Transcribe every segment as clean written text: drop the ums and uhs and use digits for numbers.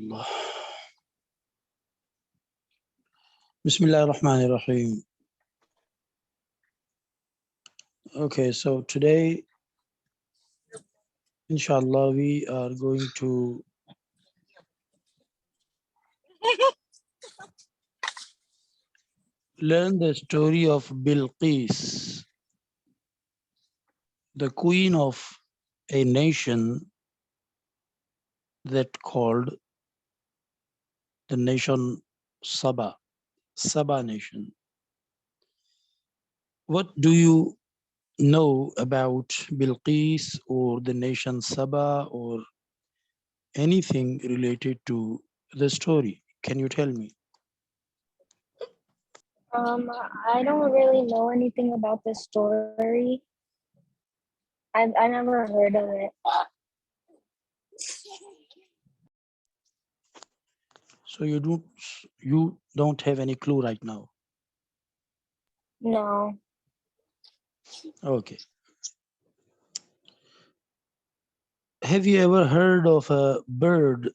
Allah. Bismillah ar-Rahman ar-Rahim. Okay, so today, inshallah, we are going to learn the story of Bilqis, the queen of a nation that called the nation Saba, Saba nation. What do you know about Bilqis or the nation Saba or anything related to the story? Can you tell me? I don't really know anything about this story. I never heard of it. So you don't have any clue right now. No. Okay. Have you ever heard of a bird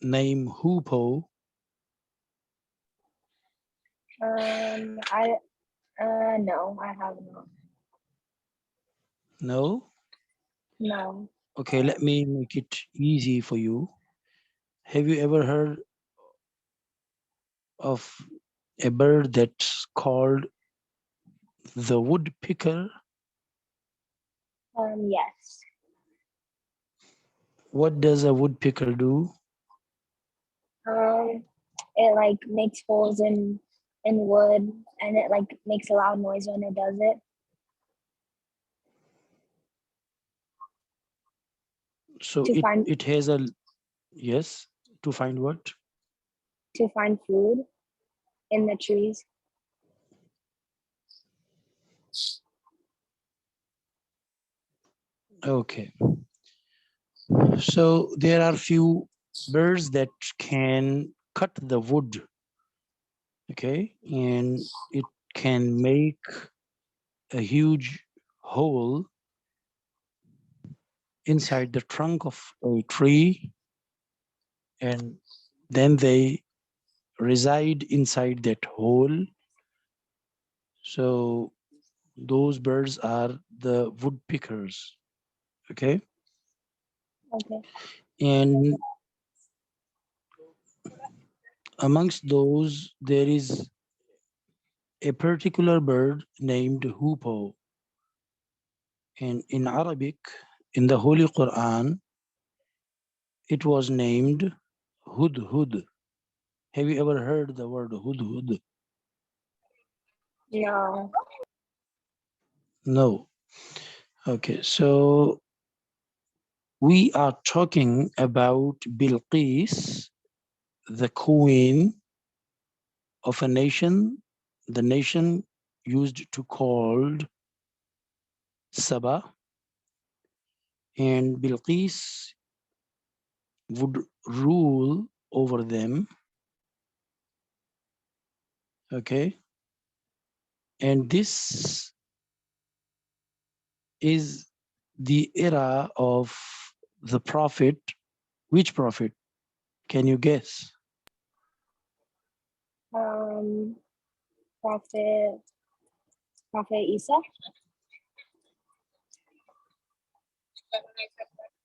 named hoopoe? I no, I have not. No? No. Okay, let me make it easy for you. Have you ever heard of a bird that's called the woodpecker? Yes. What does a woodpecker do? It like makes holes in wood, and it like makes a loud noise when it does it So to find it has a yes, to find what? food in the trees. Okay. So there are few birds that can cut the wood, okay, and it can make a huge hole inside the trunk of a tree, and then they reside inside that hole. So those birds are the woodpeckers, okay? Okay. And amongst those, there is a particular bird named hoopoe. And in Arabic, in the Holy Quran, it was named hudhud. Have you ever heard the word hudhud? No. No. Okay, so we are talking about Bilqis, the queen of a nation, the nation used to called Saba, and Bilqis would rule over them. Okay, and this is the era of the prophet. Which prophet? Can you guess? Um, Prophet Isa.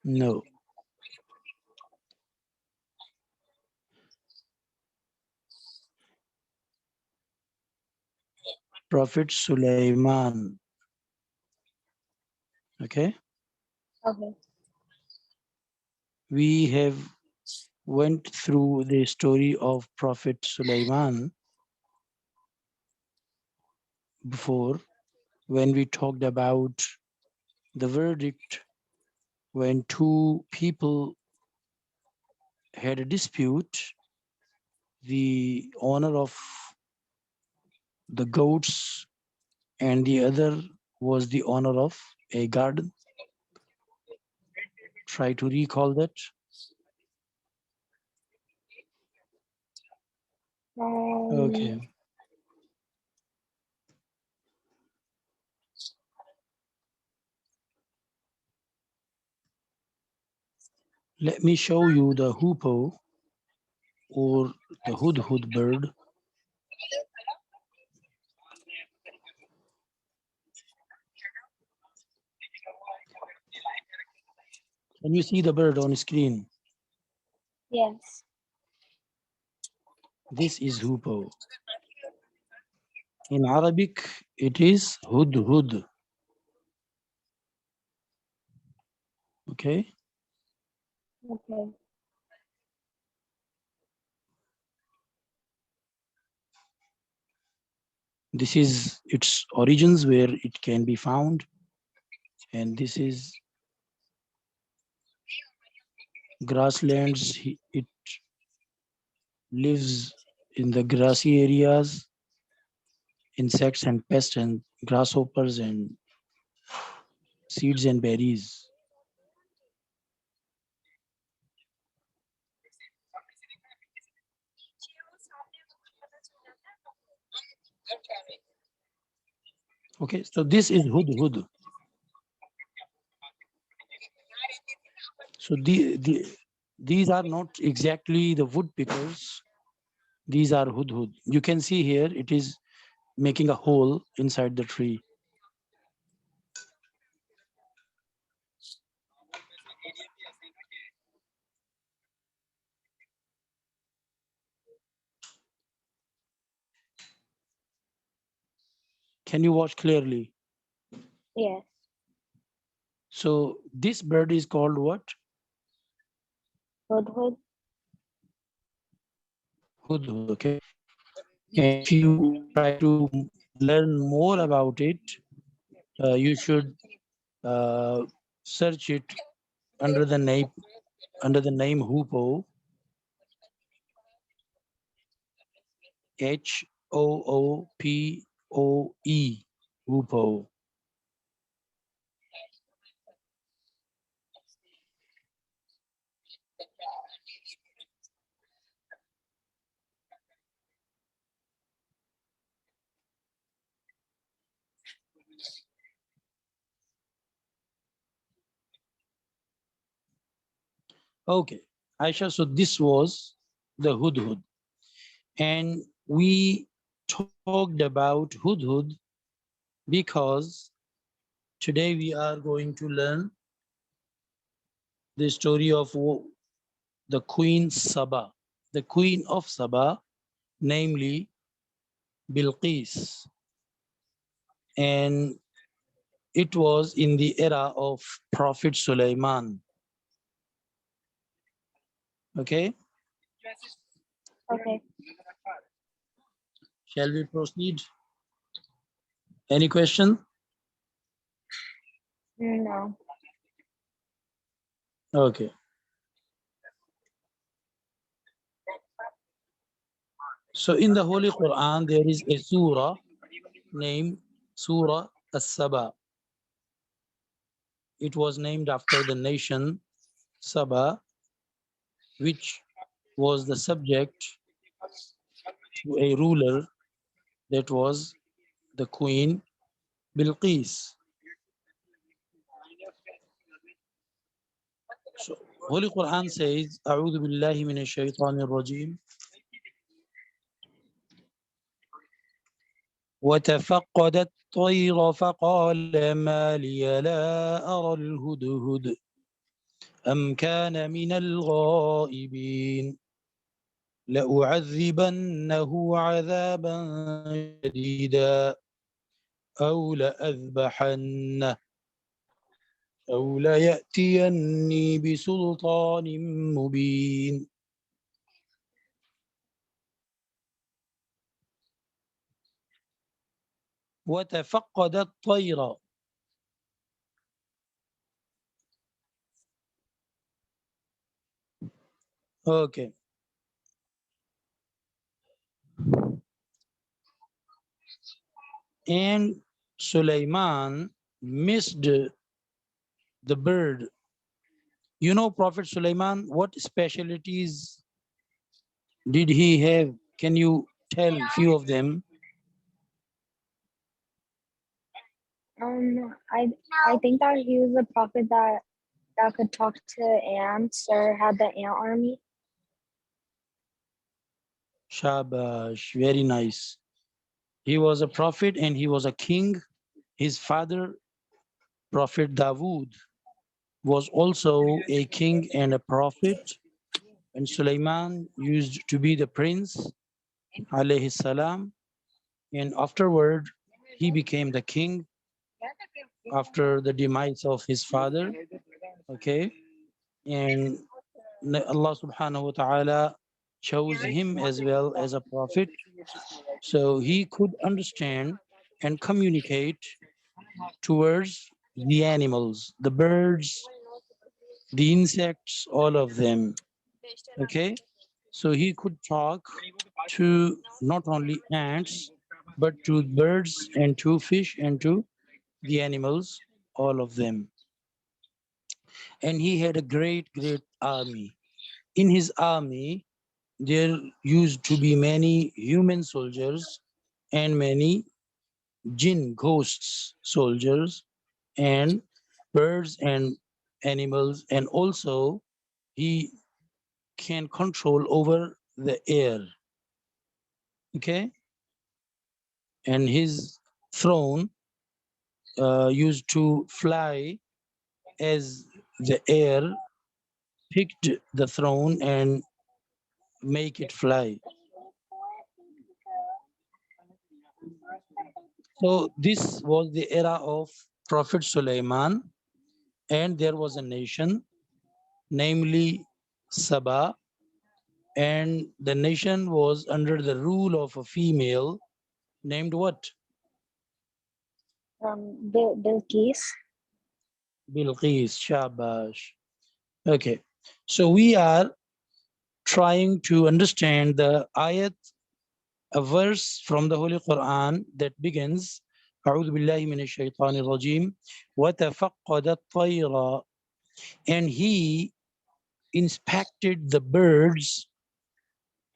No. Prophet Sulaiman. Okay. Okay. We have went through the story of Prophet Sulaiman before when we talked about the verdict when two people had a dispute. The owner of the goats and the other was the owner of a garden. Try to recall that. Um, Okay. Let me show you the hoopoe. or the hudhud bird. Can you see the bird on screen? Yes. This is hoopoe. In Arabic, it is hudhud. Okay. Okay. This is its origins where it can be found. And this is grasslands. It lives in the grassy areas, insects and pests and grasshoppers and seeds and berries. Okay, so this is hudhud. So these are not exactly the woodpeckers. These are hudhud. You can see here it is making a hole inside the tree. Can you watch clearly? Yes. So this bird is called what? Hudhud. Hudhud, okay. And if you try to learn more about it, you should search it under the name hoopoe, Hoopoe, hoopoe. Okay, Aisha. So this was the hudhud, and we talked about hudhud because today we are going to learn the story of the Queen Saba, the Queen of Saba, namely Bilqis. And it was in the era of Prophet Sulaiman. Okay, Okay. shall we proceed? Any question? No. Okay. So in the Holy Quran, there is a surah named Surah As-Saba. It was named after the nation Saba, which was the subject to a ruler that was the Queen Bilqis. So Holy Quran says, أعوذ بالله من الشيطان الرجيم وتفقد الطير فقال ما لي لا أرى الهدهد أم كان من الغائبين لأعذبنه عذابا شديدا أو لأذبحنه أو ليأتيني بسلطان مبين. وتفقد الطير. Okay. And Sulaiman missed the bird. You know Prophet Sulaiman, what specialties did he have? Can you tell few of them? I think that he was a prophet that could talk to ants or had the ant army. Shabash, very nice. He was a prophet and he was a king. His father, Prophet Dawood, was also a king and a prophet. And Sulaiman used to be the prince, alayhi salam. And afterward, he became the king after the demise of his father. Okay. And Allah subhanahu wa ta'ala chose him as well as a prophet. So he could understand and communicate towards the animals, the birds, the insects, all of them. Okay. So he could talk to not only ants, but to birds and to fish and to the animals, all of them. And he had a great, great army. In his army, there used to be many human soldiers and many jinn, ghosts, soldiers, and birds and animals. And also, he can control over the air. Okay. And his throne used to fly as the air picked the throne and make it fly. So this was the era of Prophet Sulaiman, and there was a nation, namely Saba, and the nation was under the rule of a female named what? Bilqis. Bilqis, Shabash. Okay, so we are trying to understand the ayat, a verse from the Holy Quran that begins أعوذ بالله من الشيطان الرجيم وتفقد الطير, and he inspected the birds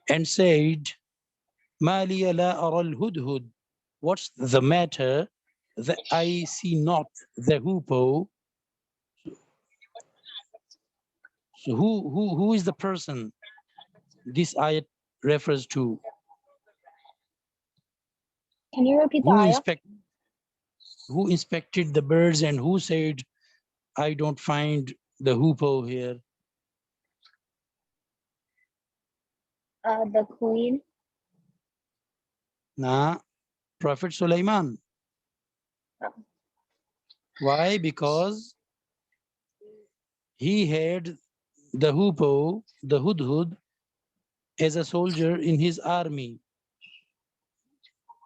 and said ما لي لا أرى الهدهد, what's the matter that I see not the hoopoe. So who is the person this ayat refers to? Can you repeat the Who ayah? inspect who inspected the birds and who said I don't find the hoopoe here? The queen. Nah, Prophet Sulaiman. Oh, Why? Because he had the hoopoe, the hudhud, as a soldier in his army.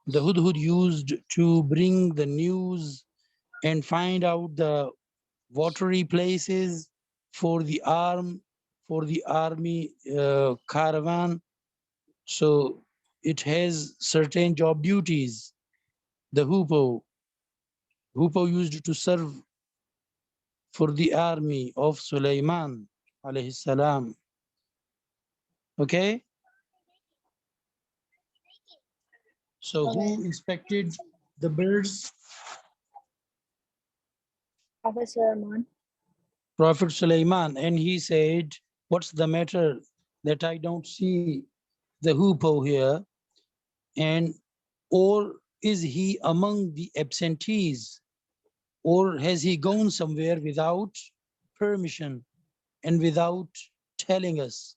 The hudhud used to bring the news and find out the watery places for the army caravan. So it has certain job duties. The hoopoe used to serve for the army of Sulaiman alayhi salam. Okay, so okay. who inspected the birds? Prophet Sulaiman. Prophet Sulaiman, and he said, what's the matter that I don't see the hoopoe here? And or is he among the absentees, or has he gone somewhere without permission and without telling us?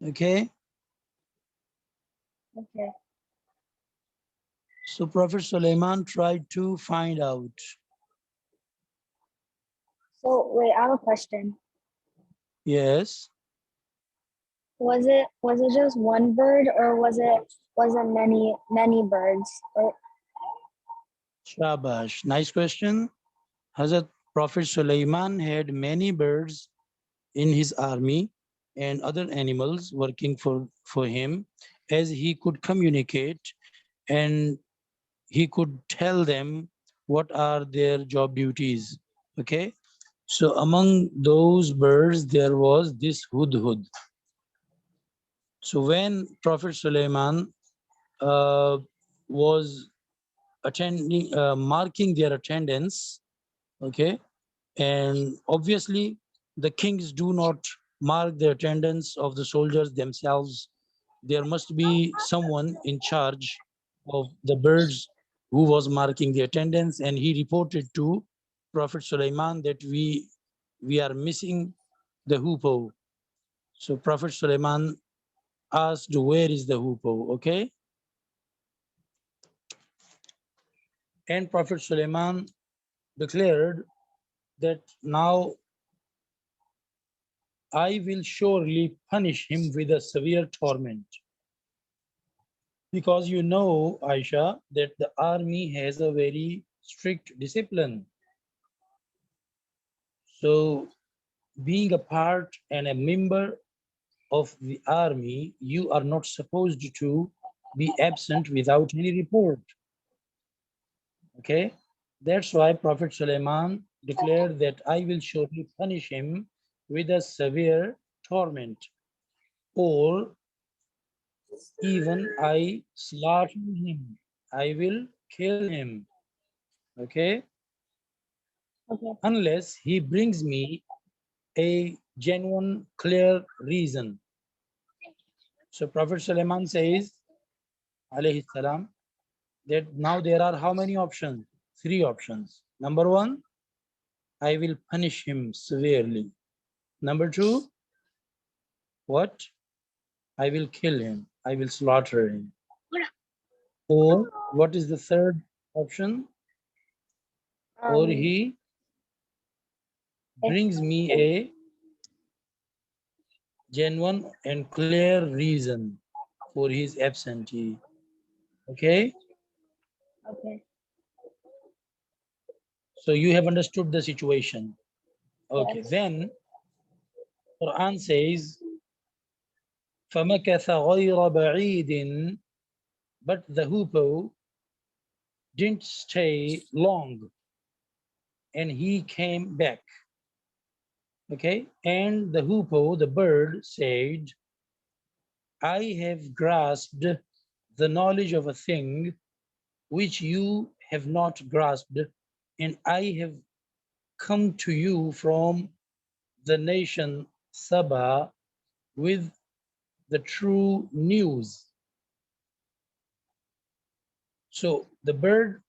Okay, Okay. so Prophet Sulaiman tried to find out. So wait, I have a question. Yes, Was it just one bird, or was it many birds? Or Shabash, nice question. Hazrat Prophet Sulaiman had many birds in his army and other animals working for him, as he could communicate and he could tell them what are their job duties. Okay, so among those birds there was this hudhud. So when Prophet Sulaiman uh, was attending marking their attendance, okay, and obviously the kings do not mark the attendance of the soldiers themselves, there must be someone in charge of the birds who was marking the attendance, and he reported to Prophet Sulaiman that we are missing the hoopoe. So Prophet Sulaiman asked, where is the hoopoe? Okay. And Prophet Sulaiman declared that now I will surely punish him with a severe torment. Because you know, Aisha, that the army has a very strict discipline. So, being a part and a member of the army, you are not supposed to be absent without any report. Okay? That's why Prophet Sulaiman declared that I will surely punish him with a severe torment, or even I slaughter him. I will kill him. Okay? Okay. Unless he brings me a genuine, clear reason. So Prophet Sulaiman says, alayhi salam, that now there are how many options? Three options. Number one, I will punish him severely. Number two, what? I will kill him. I will slaughter him. Or what is the third option? Or Um, he if brings me a genuine and clear reason for his absentee. Okay? okay. So you have understood the situation. Okay, Yes. then Quran says, فَمَكَثَ غَيْرَ بَعِيدٍ, but the hoopoe didn't stay long, and he came back. Okay, and the hoopoe, the bird, said, I have grasped the knowledge of a thing which you have not grasped, and I have come to you from the nation Saba with the true news. So the bird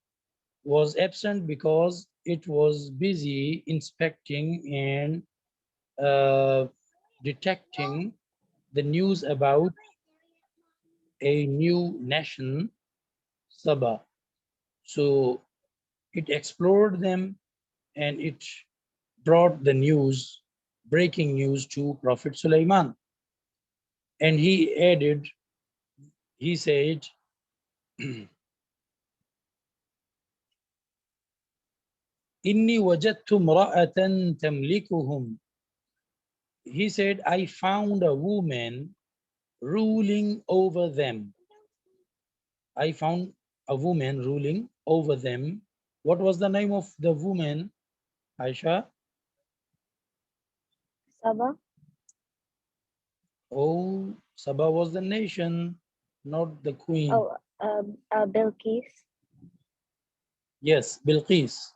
was absent because it was busy inspecting and uh, detecting the news about a new nation, Saba. So it explored them and it brought the news, breaking news to Prophet Sulaiman. And he added, he said, Inni wajadtu mra'atan tamlikuhum. He said, I found a woman ruling over them. I found a woman ruling over them. What was the name of the woman, Aisha? Saba. Oh, Saba was the nation, not the queen. Oh, Bilqis. Yes, Bilqis.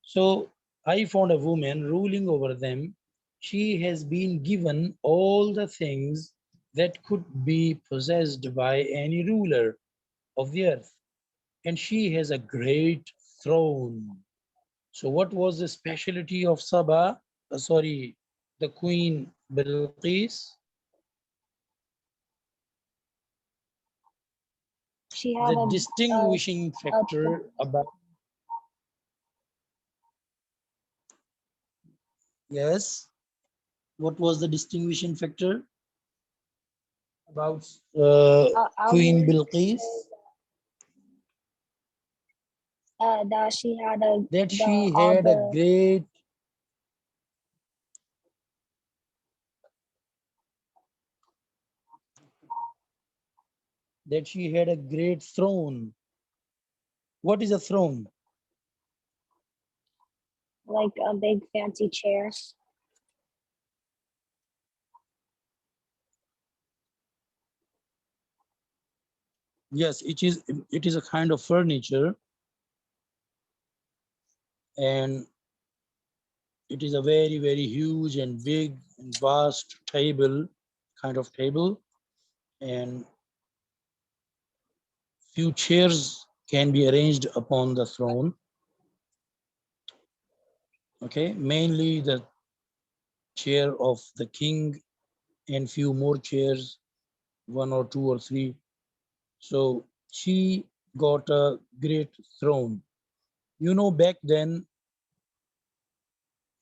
So I found a woman ruling over them. She has been given all the things that could be possessed by any ruler of the earth. And she has a great throne. So what was the specialty of Saba? Sorry, the queen Bilqis? She The had distinguishing a factor about, yes, what was the distinguishing factor about I Queen would Bilqis? say that she had That the she all had a the great, that she had a great throne. What is a throne? like a big fancy chair. Yes, it is a kind of furniture, and it is a very, very huge and big and vast table kind of table, and few chairs can be arranged upon the throne. Okay, mainly the chair of the king and few more chairs, one or two or three. So she got a great throne. You know, back then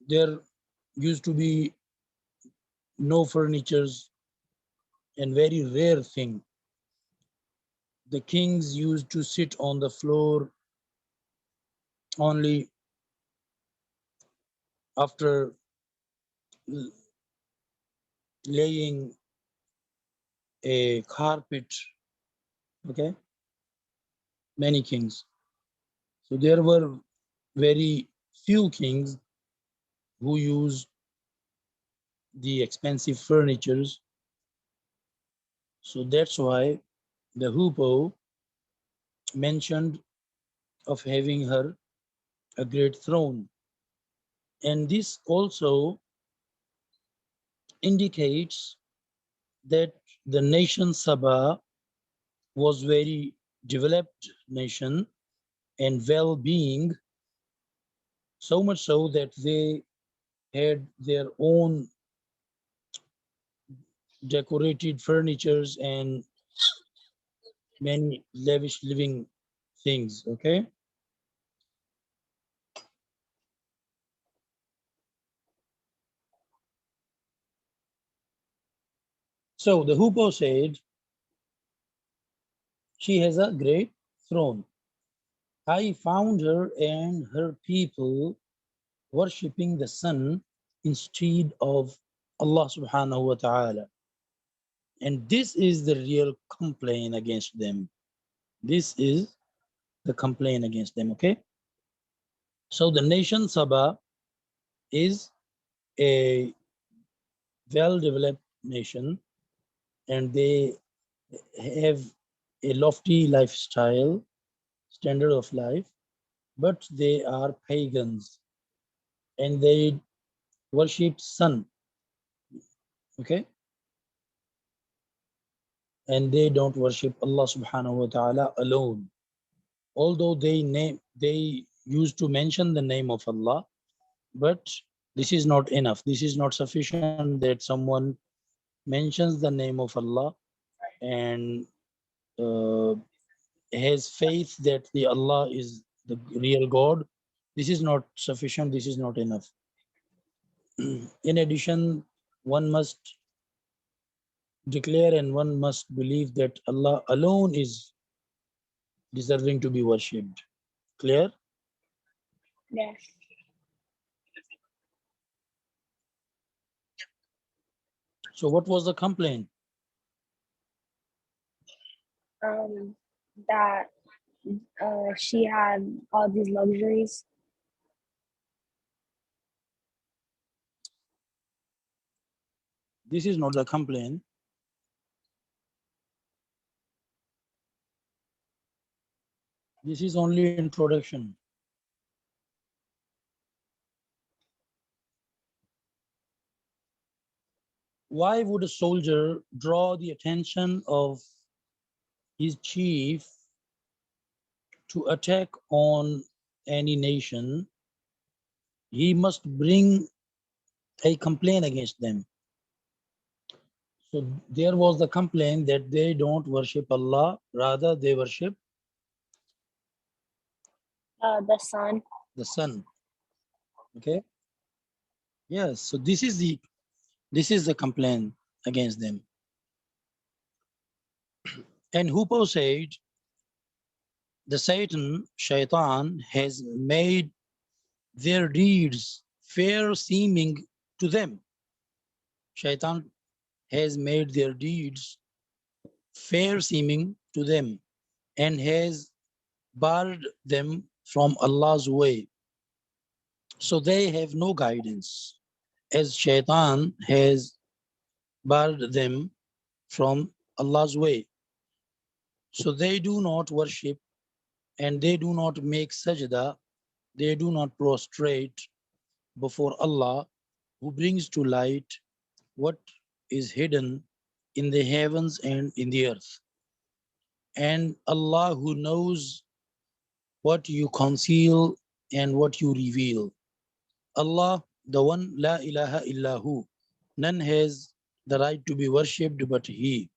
there used to be no furnitures, and very rare thing. The kings used to sit on the floor only after laying a carpet. Okay, many kings. So there were very few kings who used the expensive furnitures. So that's why the Hupo mentioned of having her a great throne. And this also indicates that the nation Sabah was very developed nation and well-being, so much so that they had their own decorated furnitures and many lavish living things. Okay, so the Hupo said she has a great throne. I found her and her people worshipping the sun instead of Allah subhanahu wa ta'ala. And this is the real complaint against them. This is the complaint against them. Okay, so the nation Sabah is a well-developed nation, and they have a lofty lifestyle, standard of life, but they are pagans and they worship sun. Okay, and they don't worship Allah subhanahu wa ta'ala alone. Although they used to mention the name of Allah, but this is not enough. This is not sufficient that someone mentions the name of Allah and uh, has faith that the Allah is the real God. This is not sufficient. This is not enough. In addition, one must declare and one must believe that Allah alone is deserving to be worshipped. Clear? Yes. So, what was the complaint? That she had all these luxuries. This is not the complaint. This is only introduction. Why would a soldier draw the attention of his chief to attack on any nation? He must bring a complaint against them. So there was the complaint that they don't worship Allah, rather they worship The sun. the sun. Okay. Yes. So this is the complaint against them. And Hupo said the Shaitan has made their deeds fair seeming to them. Shaitan has made their deeds fair seeming to them and has barred them from Allah's way. So they have no guidance, as Shaitan has barred them from Allah's way. So they do not worship and they do not make sajda, they do not prostrate before Allah, who brings to light what is hidden in the heavens and in the earth. And Allah who knows what you conceal and what you reveal. Allah, the one, La ilaha illahu. None has the right to be worshipped but He,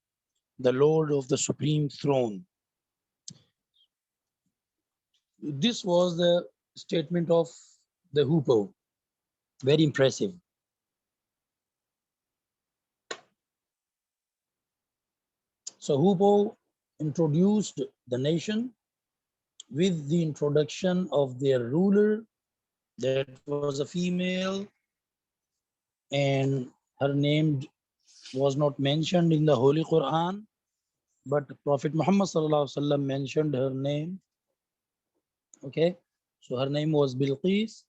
the Lord of the Supreme Throne. This was the statement of the Hupo. Very impressive. So Hupo introduced the nation with the introduction of their ruler, that was a female, and her name was not mentioned in the Holy Quran, but Prophet Muhammad sallallahu alaihi wasallam mentioned her name. Okay, so her name was Bilqis,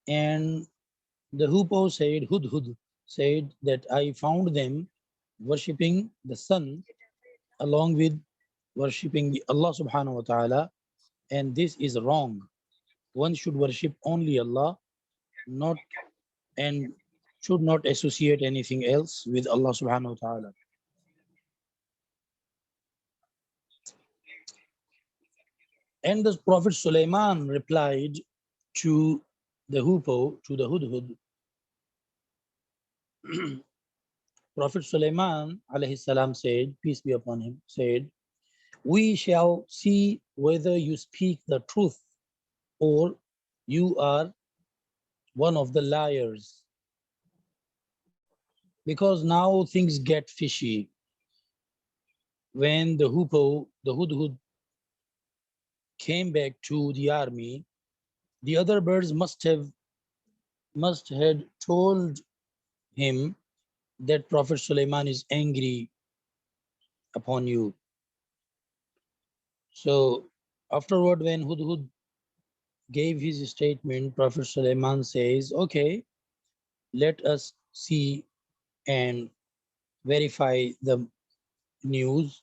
and the Hupo said, Hudhud said that I found them worshipping the sun along with worshipping Allah subhanahu wa ta'ala, and this is wrong. One should worship only Allah, not and should not associate anything else with Allah subhanahu wa ta'ala. And the Prophet Sulaiman replied to the Hupo, to the Hudhud. Prophet Sulaiman alayhi salam said, peace be upon him, said, we shall see whether you speak the truth or you are one of the liars. Because now things get fishy. When the Hupo, the Hudhud, came back to the army, the other birds must had told him that Prophet Sulaiman is angry upon you. So afterward, when Hudhud gave his statement, Prophet Sulaiman says, okay, let us see and verify the news,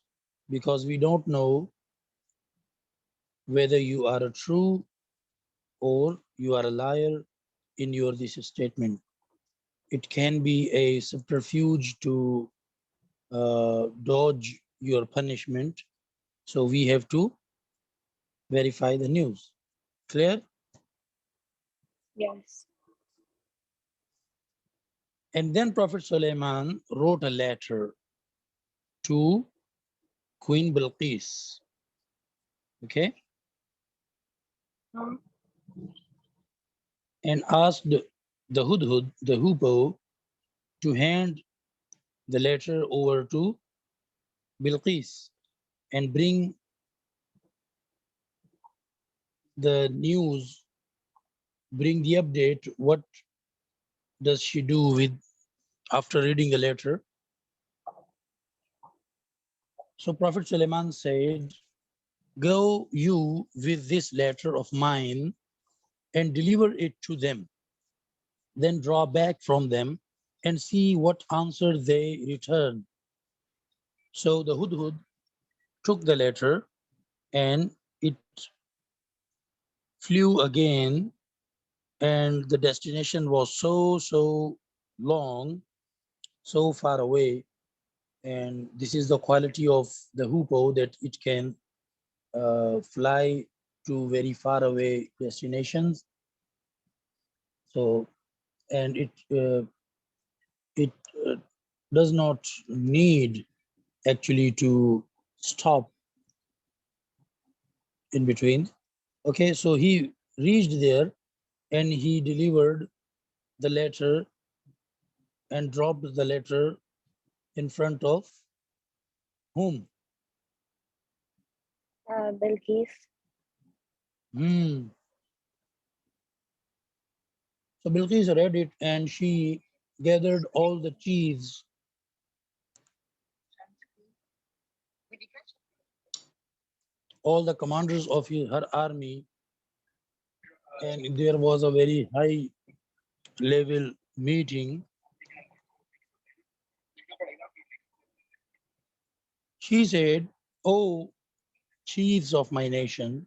because we don't know whether you are a true or you are a liar in your this statement. It can be a subterfuge to dodge your punishment. So we have to verify the news. Clear? Yes. And then Prophet Sulaiman wrote a letter to Queen Bilqis. Okay? Um, And asked the Hudhud, the Hupo, to hand the letter over to Bilqis and bring the news, bring the update. What does she do with after reading the letter? So Prophet Sulaiman said, go you with this letter of mine and deliver it to them. Then draw back from them and see what answer they return. So the Hudhud took the letter and it flew again, and the destination was so long, so far away. And this is the quality of the Hupo, that it can fly to very far away destinations. So, and it does not need actually to stop in between. Okay, so he reached there and he delivered the letter and dropped the letter in front of whom? Bilqis. Hmm. So Bilqis read it and she gathered all the chiefs, all the commanders of her army, and there was a very high level meeting. She said, "O chiefs of my nation,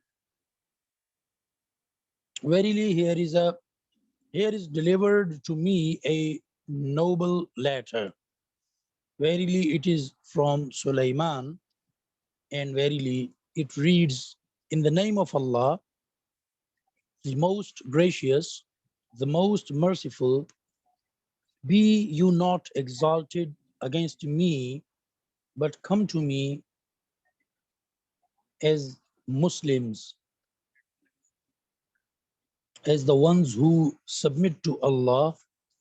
verily here is delivered to me a noble letter, Verily it is from Sulaiman, and verily it reads, in the name of Allah, the most gracious, the most merciful. Be you not exalted against me, but come to me as Muslims, as the ones who submit to Allah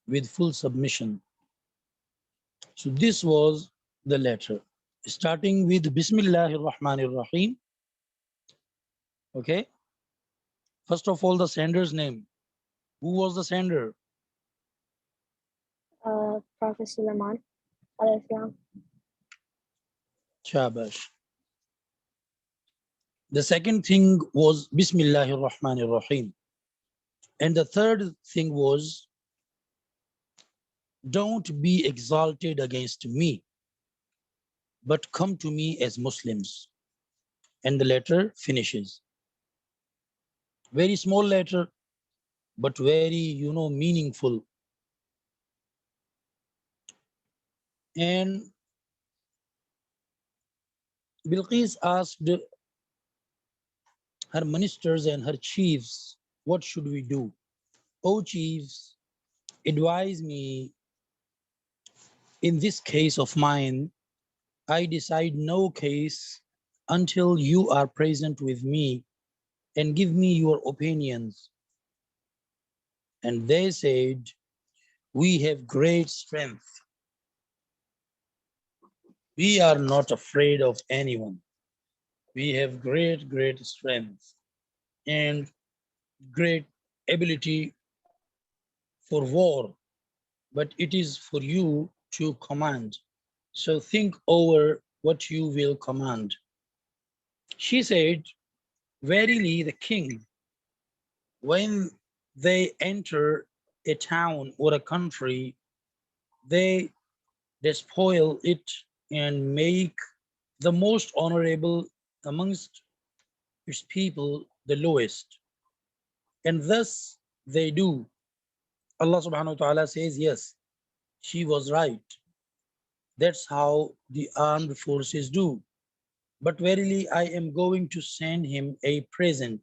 with full submission. So this was the letter, starting with Bismillahir Rahmanir Rahim. Okay. First of all, the sender's name. Who was the sender? Prophet Sulaiman, alayhi salam. Shabash. The second thing was Bismillahir Rahmanir Rahim. And the third thing was, don't be exalted against me, but come to me as Muslims. And the letter finishes. Very small letter, but very, meaningful. And Bilqis asked her ministers and her chiefs, what should we do? O chiefs, advise me. In this case of mine, I decide no case until you are present with me and give me your opinions. And they said, we have great strength. We are not afraid of anyone. We have great strength and great ability for war, but it is for you to command. So think over what you will command. She said, verily the king, when they enter a town or a country, they despoil it and make the most honorable amongst its people the lowest. And thus they do. Allah subhanahu wa ta'ala says, yes, she was right. That's how the armed forces do. But verily I am going to send him a present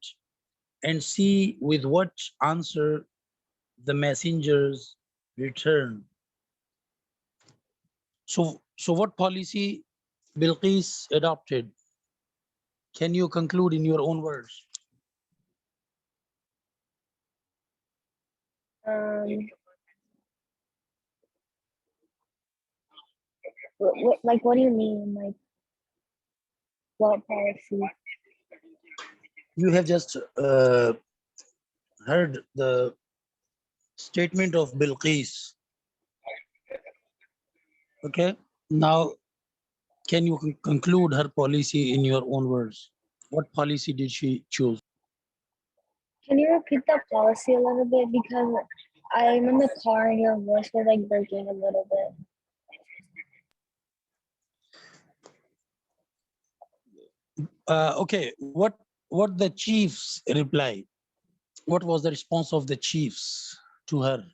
and see with what answer the messengers return. So what policy Bilqis adopted? Can you conclude in your own words? Um, what do you mean? Like, what policy? You have just heard the statement of Bilqis. Okay. Now, can you conclude her policy in your own words? What policy did she choose? Can you repeat that policy a little bit? Because I'm in the car and your voice was like breaking a little bit. Okay. What the chiefs replied? What was the response of the chiefs to her?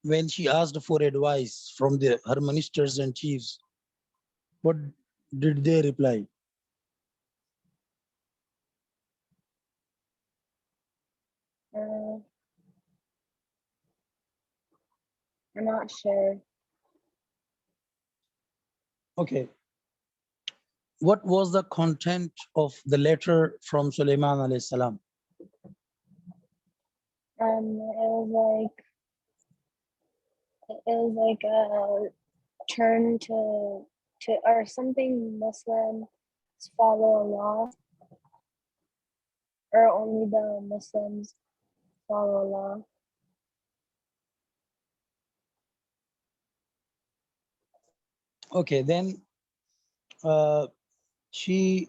When she asked for advice from her ministers and chiefs, what did they reply? Uh, I'm not sure. Okay. What was the content of the letter from Sulaiman alayhi salam? It was like a turn to or something Muslims follow Allah, or only the Muslims follow Allah. Okay, then she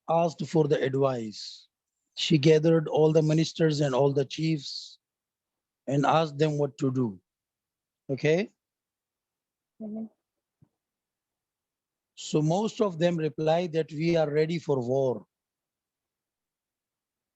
asked for the advice. She gathered all the ministers and all the chiefs and asked them what to do. Okay, Mhm. so most of them replied that we are ready for war.